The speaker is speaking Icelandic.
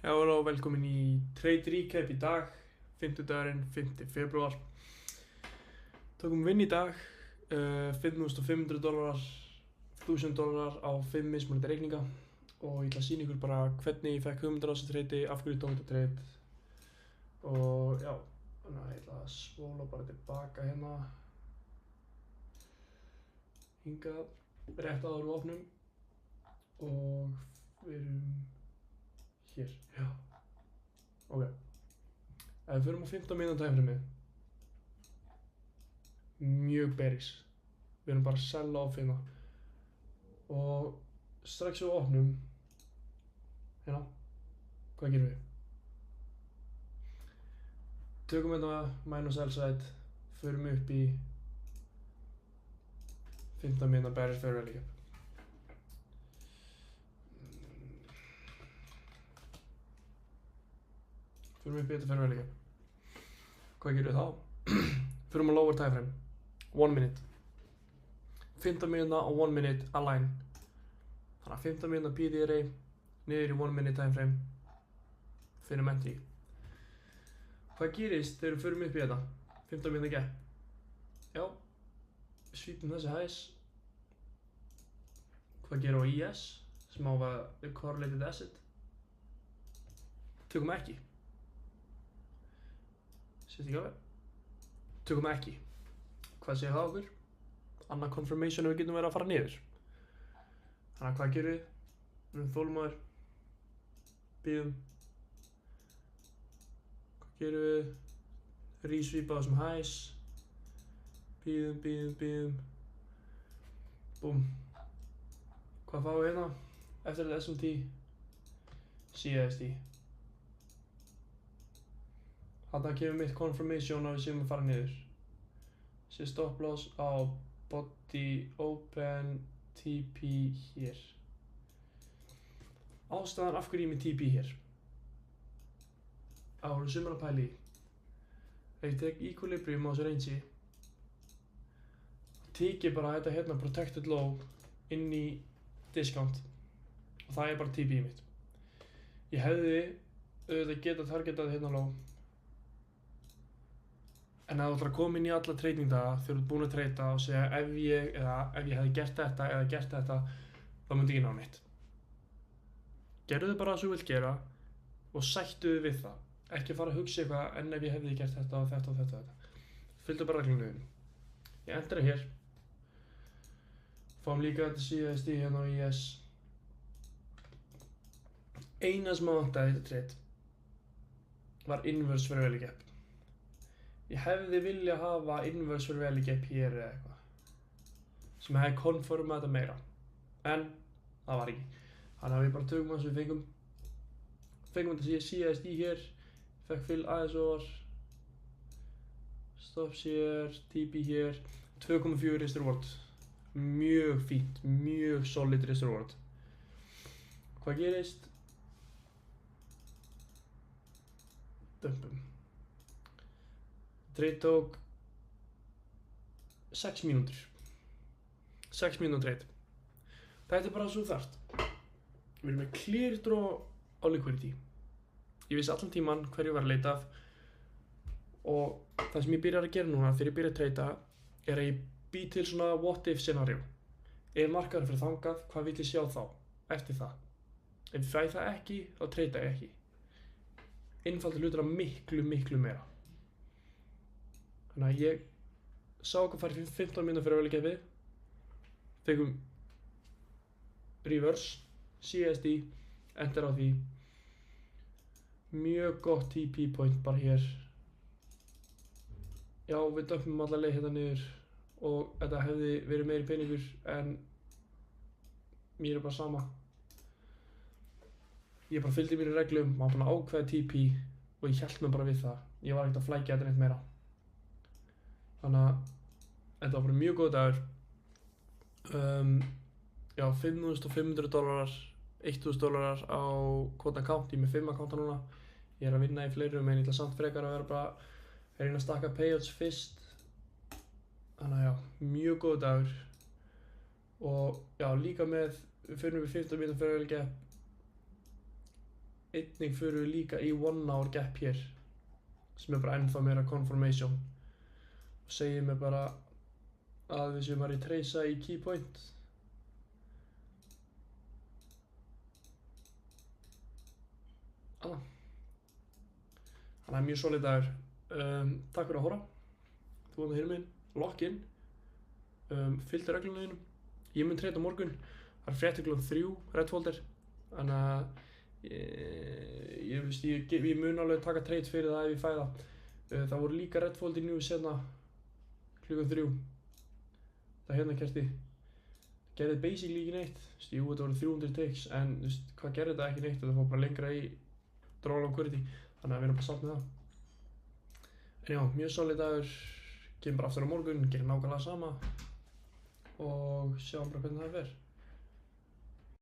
Já, og velkomin í Trade Recap í dag, 50-dagurinn, 5. febrúar. Tökum vinn í dag, $5.500, $1.000 á 5 mismunandi reikninga og ég ætla að sýna ykkur bara hvernig ég fekk hugmyndir á þessu trade, af hverju ég tók þetta trade og já, þannig að ég ætla að spóla bara tilbaka hérna, hingað, rétt áður við opnum og við erum hér, já, ok. Ef við förum á 15 mínúta timeframe, mjög bearish, við erum bara að sella off hérna og strax við opnum, hérna, hvað gerum við? Tökum þetta minus L-side, förum upp í 15 mínúta bearish fair value gap. Förum upp í þetta fair value gap. Hvað gerum við þá? Förum á lower timeframe, 1 minute. 15 mínúta og 1 minute align. Þannig að 15 mínúta PDRA niður í 1 minute timeframe. Finnum entry. Hvað gerist þegar við förum upp í þetta? 15 mínúta gap. Já, svípum þessi hæs. Hvað gerum við á ES? Sem á að correlated asset. Tökum ekki. Sést ekki alveg? Tökum ekki. Hvað segir það okkur? Annað confirmation við getum verið að fara niður. Þannig að hvað gerum við? Við erum þolinmóðir. Bíðum. Hvað gerum við? Resweepa á þessum hæs. Bíðum. Búm. Hvað fáum við hérna? Eftir þetta SMT. CST. Þarna kemur mitt confirmation að við séum að fara niður. Sér stop loss á body open TP hér. Ástæðan af hverju ég er með TP hér. Áður sem að pæla í. Ef ég tek equilibrium á þessu range, tek ég bara þetta hérna protected low inn í discount og það er bara TP mitt. Ég hefði auðvitað getað targetað hérna low. En ef þú ætlar að koma inn í alla tradingdaga þegar þú ert búinn að trada og segja ef ég hefði gert þetta eða gert þetta, þá myndi ég ná neitt. Gerðu þið bara það sem þú vilt gera og sættu þið við það. Ekki fara að hugsa eitthvað en ef ég hefði gert þetta og þetta og þetta og þetta. Fylgdu bara reglunum. Ég endra hér. Fáum líka þetta CST hérna á ES. Eina sem að vantaði þetta trade var inverse fair value gap. Ég hefði viljað hafa inverse fair value gap hér eða eitthvað sem hefði konformað þetta meira, en það var ekki. Þannig að við bara tökum þess að við fengum þetta CST hér, fekk fill ISOR, stops hér, TP hér, 2,4 risk reward, mjög fínt, mjög solid risk reward. Hvað gerist? Dumpum. Trade tók 6 mínútur. 6 mínútur trade. Þetta er bara svo þarft. Við erum með clear draw á liquidity. Ég vissi allan tíman hverju var að leita af og það sem ég byrjar að gera núna þegar ég byrja að trada er að ég bý til svona what if scenario. Ef markaður fyrir þangað, hvað vil ég sjá þá eftir það? Ef ég fæ það ekki, þá trada ég ekki. Einfaldur hlutur að miklu meira. Þannig að ég sá hvað farið 15 mínútur fyrir að velja gefið. Fengum reverse, CST, enter á því. Mjög gott TP point bara hér. Já, við dömpum alla leið hérna niður og þetta hefði verið meiri peningur en mér er bara sama. Ég bara fylgdi mér í reglum, maður búinn að ákveða TP og ég hélt mig bara við það. Ég var ekkert að flækja þetta neitt meira. Þannig að þetta var bara mjög góð dagur. Já, $5.500, $1.000 á quote account, ég er með 5 accounta núna. Ég er að vinna í fleirum en ég ætla samt frekar að vera bara að reyna að stakka payouts fyrst. Þannig að já, mjög góð dagur. Og já, líka með, við förum við 15 mínútur fyrir gap. einnig fyrir við líka í 1 hour gap hér sem bara ennþá meira confirmation og segir mér bara að við séum að retracea í key point. Þannig mjög solid dagur. Takk fyrir að horfa. Þú varst hérna megin, lock in, fylgdu reglunum þínum. Ég mun trade á morgun. Það fréttir klukkan 3 redfolder. Þannig að ég mun alveg taka trade fyrir það ef ég fæ það. Það voru líka redfolder news hérna klukkan 3. Það hérna kerti. Gerði basically ekki neitt. Jú, þetta voru 300 ticks en hvað gerði þetta ekki neitt? Þetta fór bara lengra í draw long liquidity. Þannig að við erum bara sátt með það. En já, mjög solid dagur. Kemur bara aftur á morgun, gerir nákvæmlega sama og sjáum bara hvernig það fer.